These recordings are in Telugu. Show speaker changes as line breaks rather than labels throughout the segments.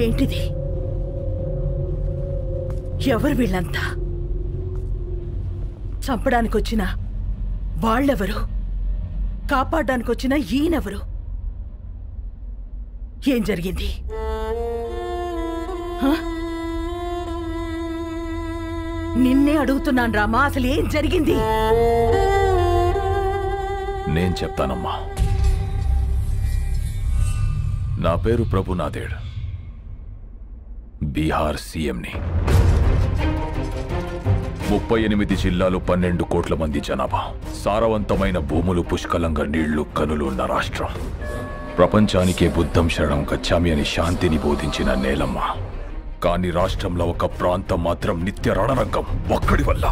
ఏంటిది? ఎవరు వీళ్ళంతా? చంపడానికొచ్చిన వాళ్ళెవరు? కాపాడడానికొచ్చిన ఈయనెవరు? ఏం జరిగింది? నిన్నే అడుగుతున్నాను రామా, అసలు ఏం జరిగింది?
నేను చెప్తానమ్మా. నా పేరు ప్రభునాథేడ్, బీహార్ సీఎంని. 38 జిల్లాలు, 12 కోట్ల మంది జనాభా, సారవంతమైన భూములు, పుష్కలంగా నీళ్లు, కనులు ఉన్న రాష్ట్రం. ప్రపంచానికే బుద్ధం శరణం గచ్చామి అని శాంతిని బోధించిన నేలమ్మ. కానీ రాష్ట్రంలో ఒక ప్రాంతం మాత్రం నిత్య రణరంగం ఒక్కడి వల్ల.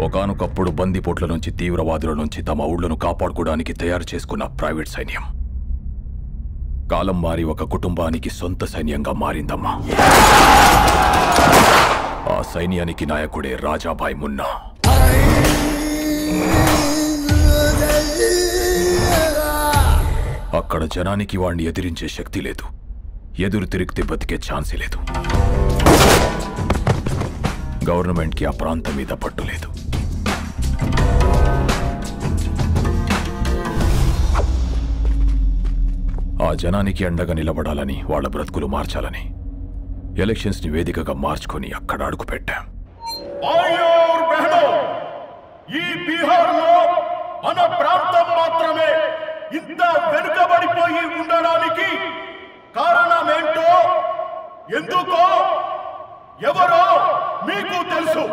ఒకానొకప్పుడు బందిపోట్ల నుంచి, తీవ్రవాదుల నుంచి తమ ఊళ్లను కాపాడుకోవడానికి తయారు చేసుకున్న ప్రైవేట్ సైన్యం కాలం మారి ఒక కుటుంబానికి సొంత సైన్యంగా మారిందమ్మా. ఆ సైన్యానికి నాయకుడే రాజాభాయ్ మున్నా. అక్కడ జనానికి వాణ్ణి ఎదిరించే శక్తి లేదు. ఎదురు తిరిగితే బతికే ఛాన్సే లేదు. గవర్నమెంట్కి ఆ ప్రాంతం మీద పట్టు లేదు. ఆ జనానికి అండగా నిలబడాలని, వాళ్ళ బ్రతుకులు మార్చాలని ఎలక్షన్స్ ని వేదికగా మార్చుకొని అక్కడ అడుగు పెట్టాం.
ఈ బీహార్లో మన ప్రాంతం మాత్రమే ఇంత వెనుకబడిపోయి ఉండడానికి కారణమేంటో, ఎందుకో, ఎవరో మీకు తెలుసు.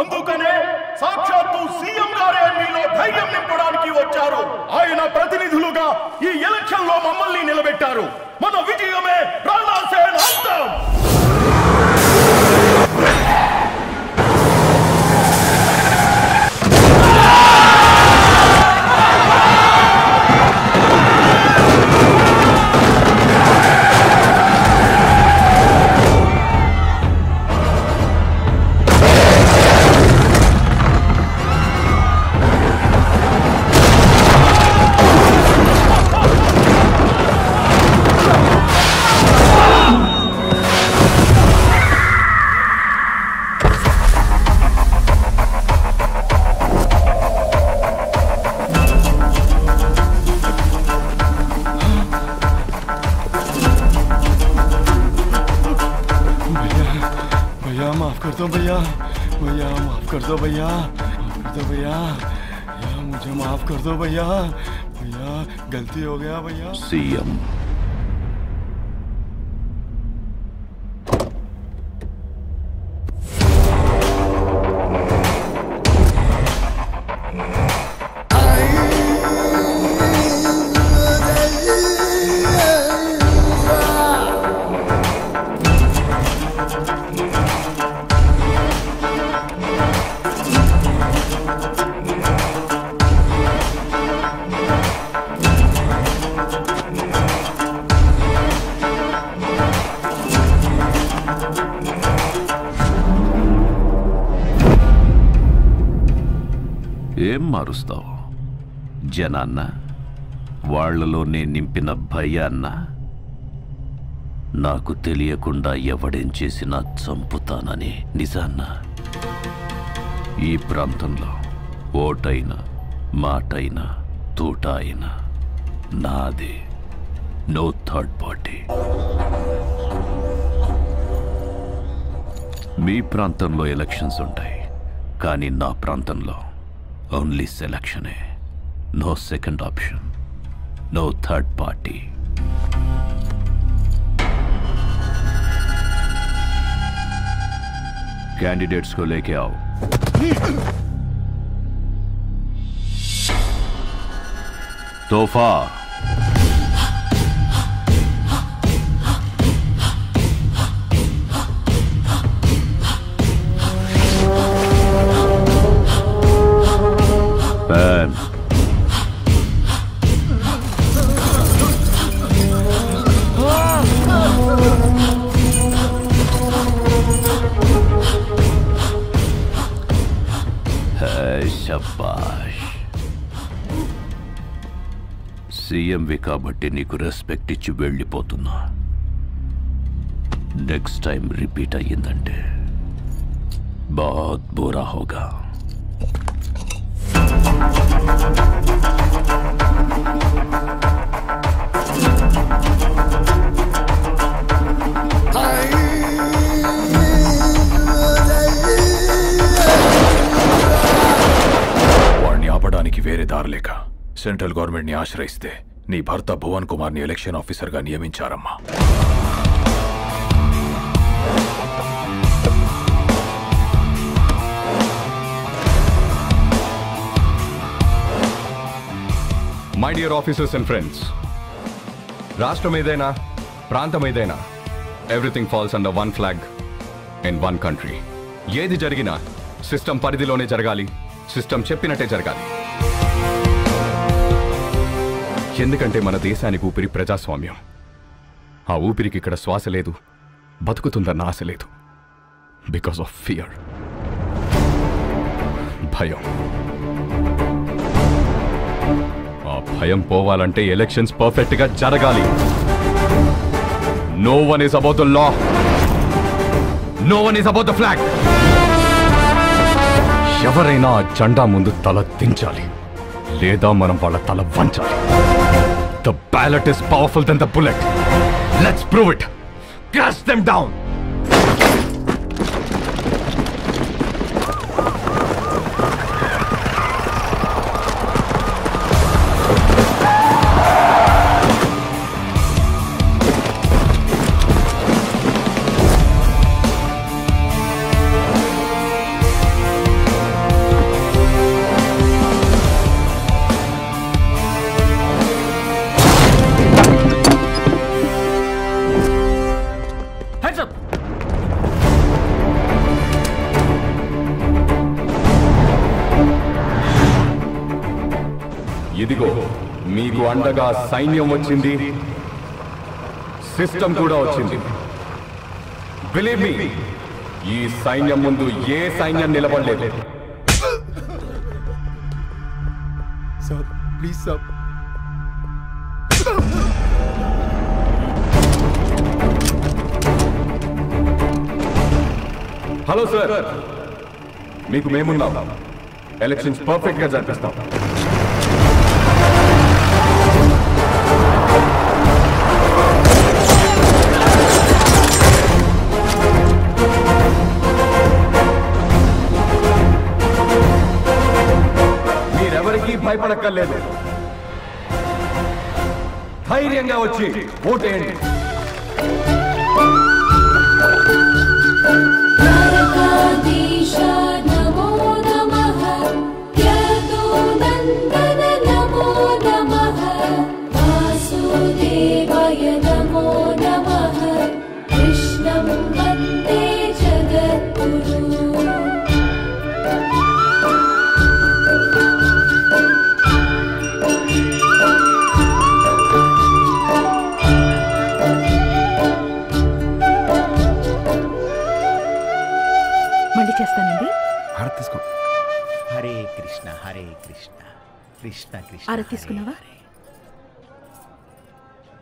అందుకనే సాక్షాత్తు సీఎం గారే మీలో ధైర్యం నింపడానికి వచ్చారు. ఆయన ప్రతినిధులుగా ఈ ఎలక్షన్ లో మమ్మల్ని నిలబెట్టారు. మన విజయమే రాణా సేన్ అంతం. मुझे माफ कर दो भैया, भैया गलती हो गया भैया।
सीएम
ఏం మారుస్తావు జనాన్న? వాళ్లలోనే నింపిన భయాన్న? నాకు తెలియకుండా ఎవడేం చేసినా చంపుతానని నిజాన్న? ఈ ప్రాంతంలో ఓటైనా, మాటైనా, తూట అయినా నాదే. No third party. మీ ప్రాంతంలో ఎలక్షన్స్ ఉంటాయి, కానీ నా ప్రాంతంలో ఓన్లీ సెలక్షనే. No second option, no third party. Candidates को लेके आओ। तोहफा पैन शाबाश। సీఎంవి కాబట్టి నీకు రెస్పెక్ట్ ఇచ్చి వెళ్ళిపోతున్నా. నెక్స్ట్ టైం రిపీట్ అయ్యిందంటే बहुत बुरा होगा.
వాడిని ఆపడానికి వేరే దారి లేక సెంట్రల్ గవర్నమెంట్ ని ఆశ్రయిస్తే నీ భర్త భువన్ కుమార్ ని ఎలక్షన్ ఆఫీసర్ గా నియమించారమ్మా.
My dear officers and friends, రాష్ట్రం ఏదైనా ప్రాంతం ఏదైనా everything falls under one flag in one country. ఏది జరిగినా సిస్టమ్ పరిధిలోనే జరగాలి, సిస్టమ్ చెప్పినట్టే జరగాలి. ఎందుకంటే మన దేశానికి ఊపిరి ప్రజాస్వామ్యం. ఆ ఊపిరికి ఇక్కడ శ్వాస లేదు, బతుకుతుందన్న ఆశ లేదు. బికాస్ ఆఫ్ ఫియర్, భయం. ఆ భయం పోవాలంటే ఎలక్షన్స్ పర్ఫెక్ట్ గా జరగాలి. No one is about the law, no one is about the flag. ఎవరైనా ఆ జెండా ముందు తల దించాలి, లేదా మనం వాళ్ళ తల వంచాలి. The ballot is powerful than the bullet. Let's prove it. Crush them down. ఇదిగో మీకు అండగా సైన్యం వచ్చింది, సిస్టమ్ కూడా వచ్చింది. బిలీవ్ మీ, ఈ సైన్యం ముందు ఏ సైన్యం నిలబడలేదు.
Sir please sir.
Hello sir, మీకు మేమున్నాం. ఎలక్షన్స్ పర్ఫెక్ట్ గా జరిపిస్తాం. మీరెవరికీ భయపడక్కర్లేదు. ధైర్యంగా వచ్చి ఓటేయండి.
మళ్ళీ చేస్తానండి.
హారతి తీసుకో.
హరే కృష్ణ హరే కృష్ణ కృష్ణ కృష్ణ.
ఆరతి తీసుకున్నావా?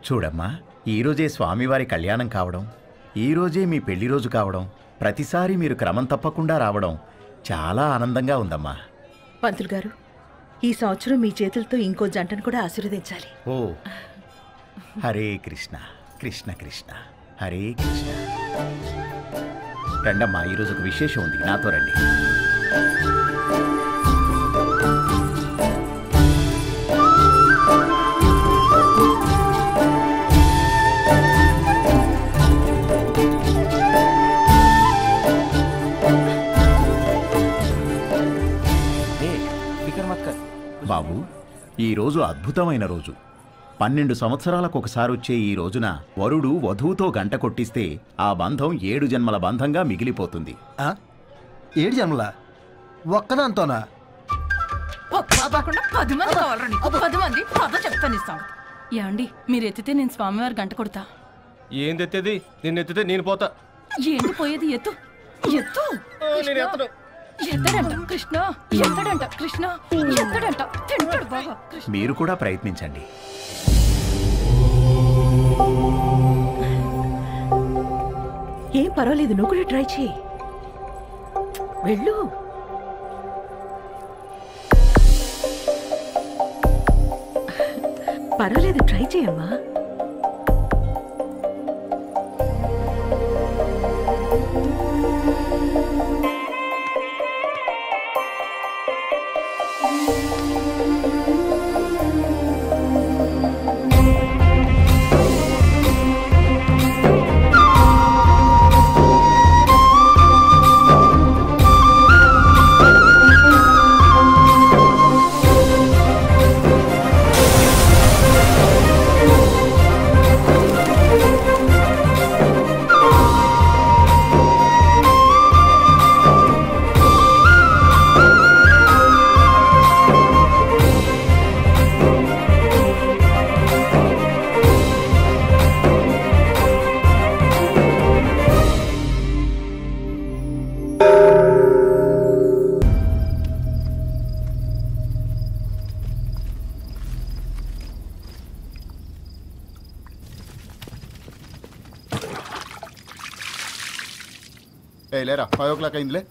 చూడమ్మా, ఈరోజే స్వామివారి కళ్యాణం కావడం, ఈరోజే మీ పెళ్లి రోజు కావడం, ప్రతిసారి మీరు క్రమం తప్పకుండా రావడం చాలా ఆనందంగా ఉందమ్మా.
పంతులు గారు, ఈ సంవత్సరం మీ చేతులతో ఇంకో జంటను కూడా ఆశీర్వదించాలి.
ఓ హరే కృష్ణ కృష్ణ కృష్ణ హరే కృష్ణ. రండమ్మా, ఈరోజు ఒక విశేషం ఉంది, నాతో రండి. బాబు, ఈరోజు అద్భుతమైన రోజు. 12 సంవత్సరాలకు ఒకసారి వచ్చే ఈ రోజున వరుడు వధువుతో గంట కొట్టిస్తే ఆ బంధం 7 జన్మల బంధంగా మిగిలిపోతుంది.
7 జన్మల ఒక్కదాంతోనా?
10 మంది కావాలండి. 10 మంది పద చెప్తాను ఇస్తాం. ఏమండి, మీరు ఎత్తితే నేను స్వామివారి గంట కొడతా.
ఏంది ఎత్తేది? నిన్ను ఎత్తితే నేను పోతా.
ఏంటి పోయేది? ఎత్తు ఎత్తు. ఎత్తడంట కృష్ణ, ఎత్తడంట కృష్ణ, ఎత్తడంట తింటాడు బాగా.
మీరు కూడా ప్రయత్నించండి.
ఏం పర్వాలేదు, నువ్వు కూడా ట్రై చేయి. వెళ్ళు. పర్వాలేదు, ట్రై చేయమ్మా.
లేరా 5 o'clock అయిందిలే.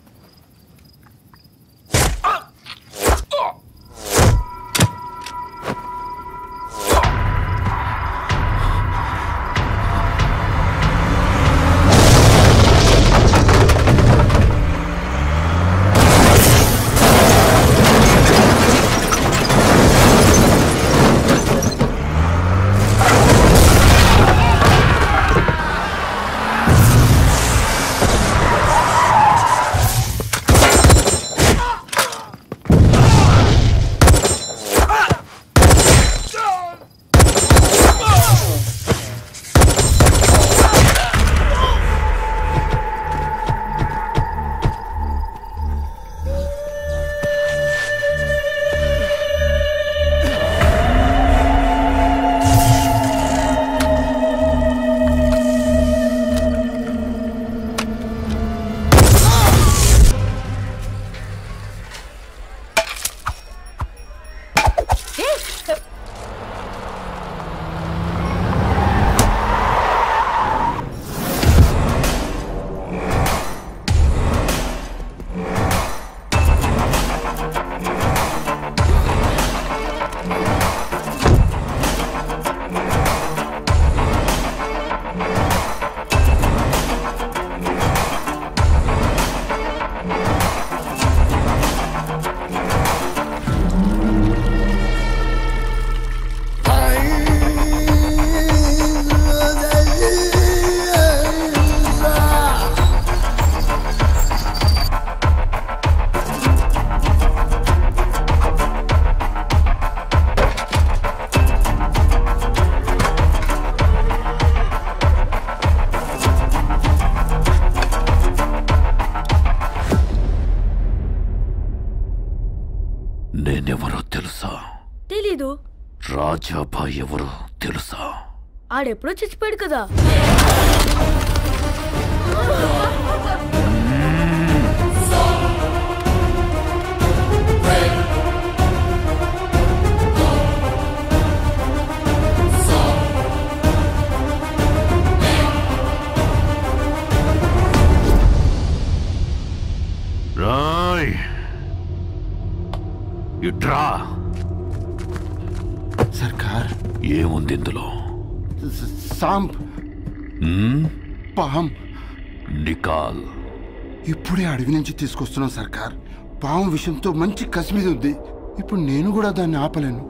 నేనెవరో తెలుసా?
తెలీదు.
రాజాబాయ్ ఎవరో తెలుసా?
ఆడెప్పుడో చచ్చిపోయాడు కదా.
రాయ్ ఇట్రా.
సర్కార్
ఏముంది ఇందులో?
సాంప్, పాం.
నికాల్.
ఇప్పుడే అడవి నుంచి తీసుకొస్తున్నాం సర్కార్. పాము విషయంతో మంచి కసి మీద ఉంది. ఇప్పుడు నేను కూడా దాన్ని ఆపలేను.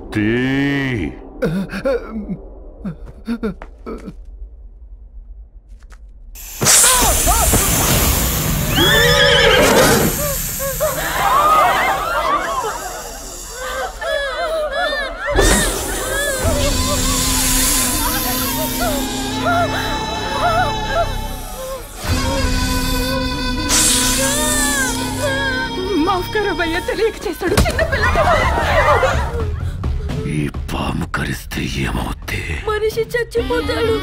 మాఫ్ కరో భయ్యా, తెలియక చేస్తాడు. చిన్న పిల్లడు.
ఈ పాము కరిస్తే ఏమవుద్ది?
మనిషి చచ్చిపోతాడు.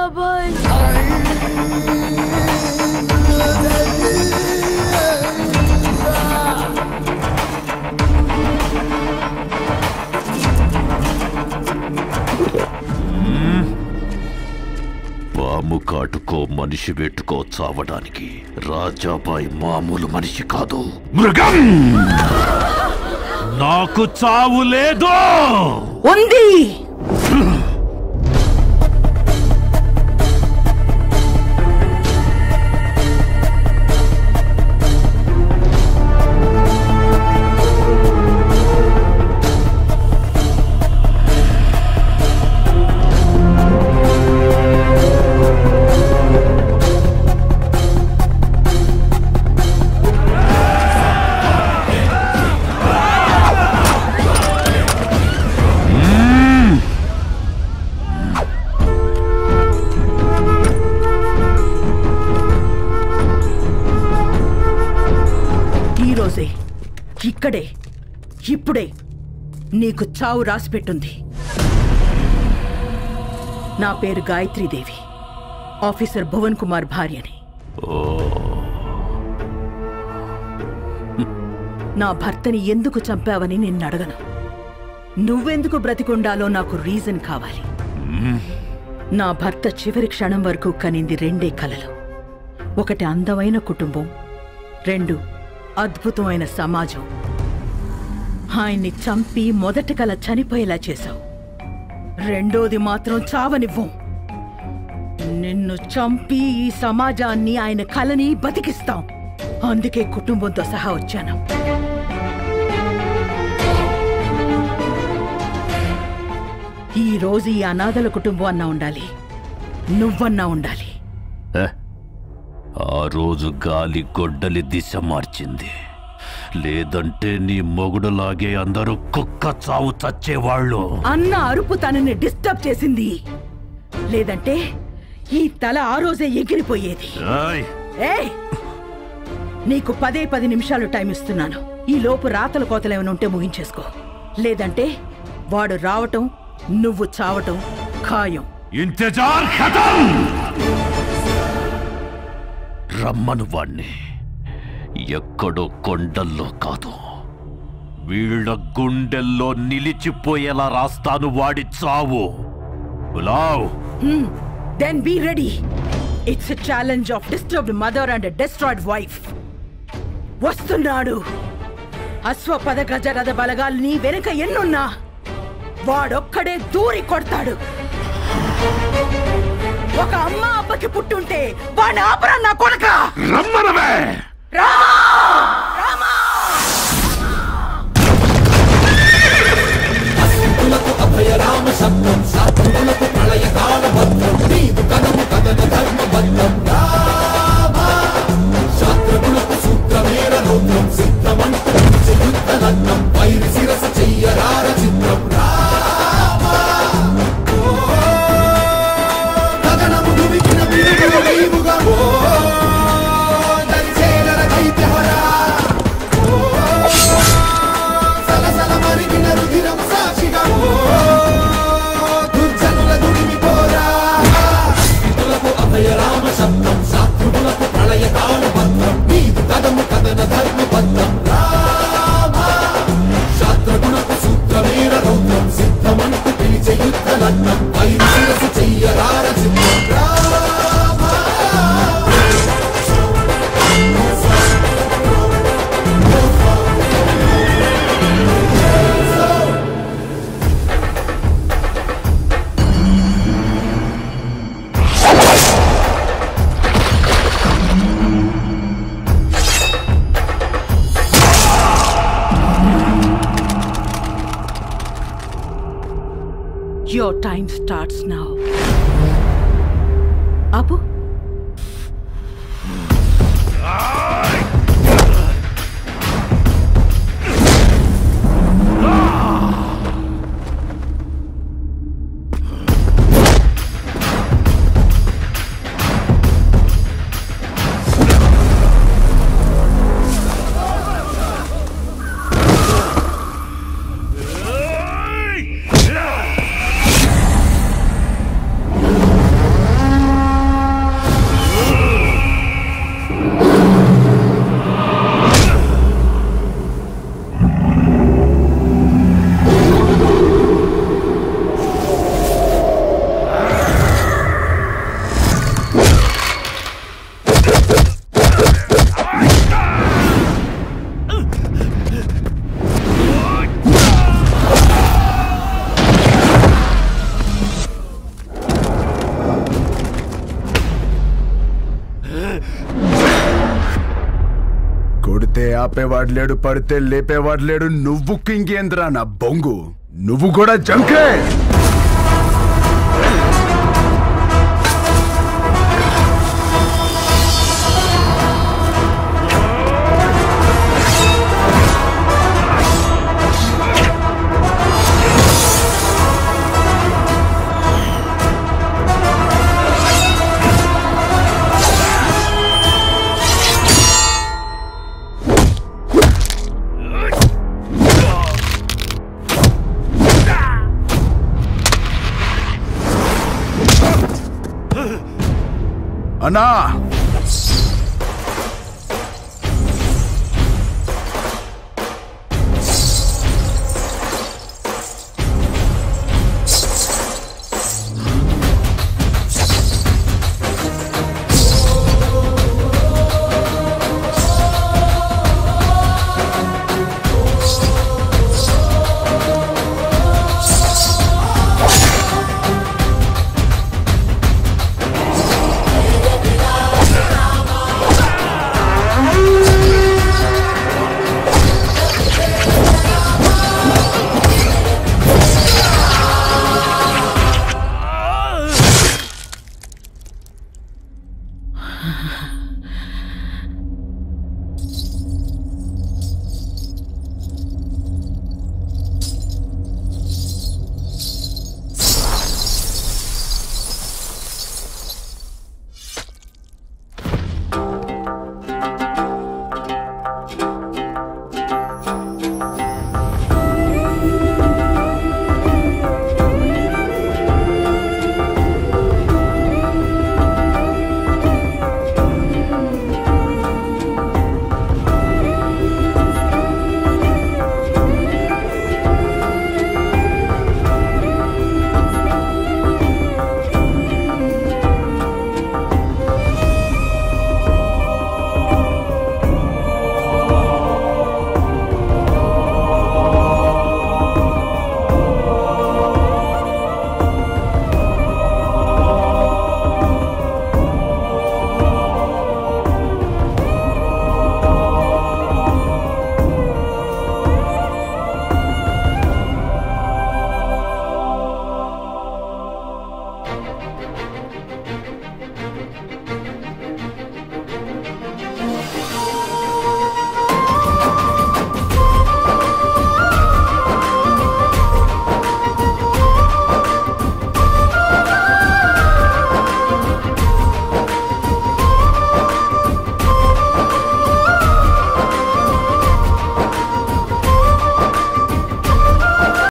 రాజాబాయ్.
పాము కాటుకో మనిషి పెట్టుకో చావడానికి రాజాబాయ్ మామూలు మనిషి కాదు, మృగం. నాకు చావు లేదు.
ఉంది. ఇక్కడే ఇప్పుడే నీకు చావు రాసిపెట్టుంది. నా పేరు గాయత్రీదేవి, ఆఫీసర్ భువన్ కుమార్ భార్యని. నా భర్తని ఎందుకు చంపావని నిన్ను అడగను. నువ్వెందుకు బ్రతికుండాలో నాకు రీజన్ కావాలి. నా భర్త చివరి క్షణం వరకు కనింది రెండే కలలు. ఒకటి అందమైన కుటుంబం, రెండు అద్భుతమైన సమాజం. ఆయన్ని చంపి మొదటి కల చనిపోయేలా చేశావు, రెండోది మాత్రం చావనివ్వం. నిన్ను చంపి ఈ సమాజాన్ని, ఆయన కలని బతికిస్తాం. అందుకే కుటుంబంతో సహా వచ్చాను. ఈ రోజు ఈ అనాథల కుటుంబం అన్నా ఉండాలి, నువ్వన్నా ఉండాలి.
ఆ రోజు గాలి గొడ్డలి దిశ మార్చింది, లేదంటే నీ మొగుడులాగే అందరూ కుక్క చావు చచ్చేవాళ్ళు.
అన్న అరుపు తనని డిస్టర్బ్ చేసింది, లేదంటే ఈ తల ఆ రోజే ఎగిరిపోయేది. నీకు 10 నిమిషాలు టైం ఇస్తున్నాను. ఈ లోపు రాతల కోతలు ఏమైనా ఉంటే ముగించేసుకో, లేదంటే వాడు రావటం నువ్వు చావటం ఖాయం.
ఇంతజార్ ఖతం. రమ్మను వాణ్ణి. ఎక్కడో కొండల్లో కాదు, వీళ్ళ గుండెల్లో నిలిచిపోయేలా రాస్తాను వాడి చావు.
Then be ready. It's a challenge of disturbed mother and a destroyed wife. వస్తున్నాడు. అశ్వపద గజరథ బలగాల్ని వెనక ఎన్నున్నా వాడొక్కడే దూరి కొడతాడు. ఒక అమ్మ అబ్బకి పుట్టుంటే వాడిని ఆపరా నా కొడక.
రమ్మనవే.
అభయరామ శబ్దం శాస్త్రులకు ప్రళయకాల భద్రం నీదు కనము కథన ధర్మబద్ధం రామ శాస్త్రకులకు సూత్రమేర రౌద్రం సిద్ధమంటు యుద్ధలగ్నం వైరి శిరస చెయ్యరార చిత్రం రామ గగనము దుమికిన విరుగుల నీవుగా దరిచేరర దైత్యహరా సలసల మరిగిన రుధిరము సాక్షిగా దుర్జనుల దుడిమి పోరా అభయరామ శబ్దం శాస్త్రులకు ప్రళయకాల భద్రం నీదు కదము కథన ధర్మబద్ధం రామ శాస్త్రకులకు సూత్రమేర రౌద్రం సిద్ధమంటు పిలిచే యుద్ధలగ్నం వైరి శిరసు చెయ్యరార చిత్రం Rama.
Your time starts now. Apu?
కొడితే ఆపేవాడు లేడు, పడితే లేపేవాడు లేడు. నువ్వు కింగేంద్రా నా బొంగు, నువ్వు కూడా జంకే. అన్నా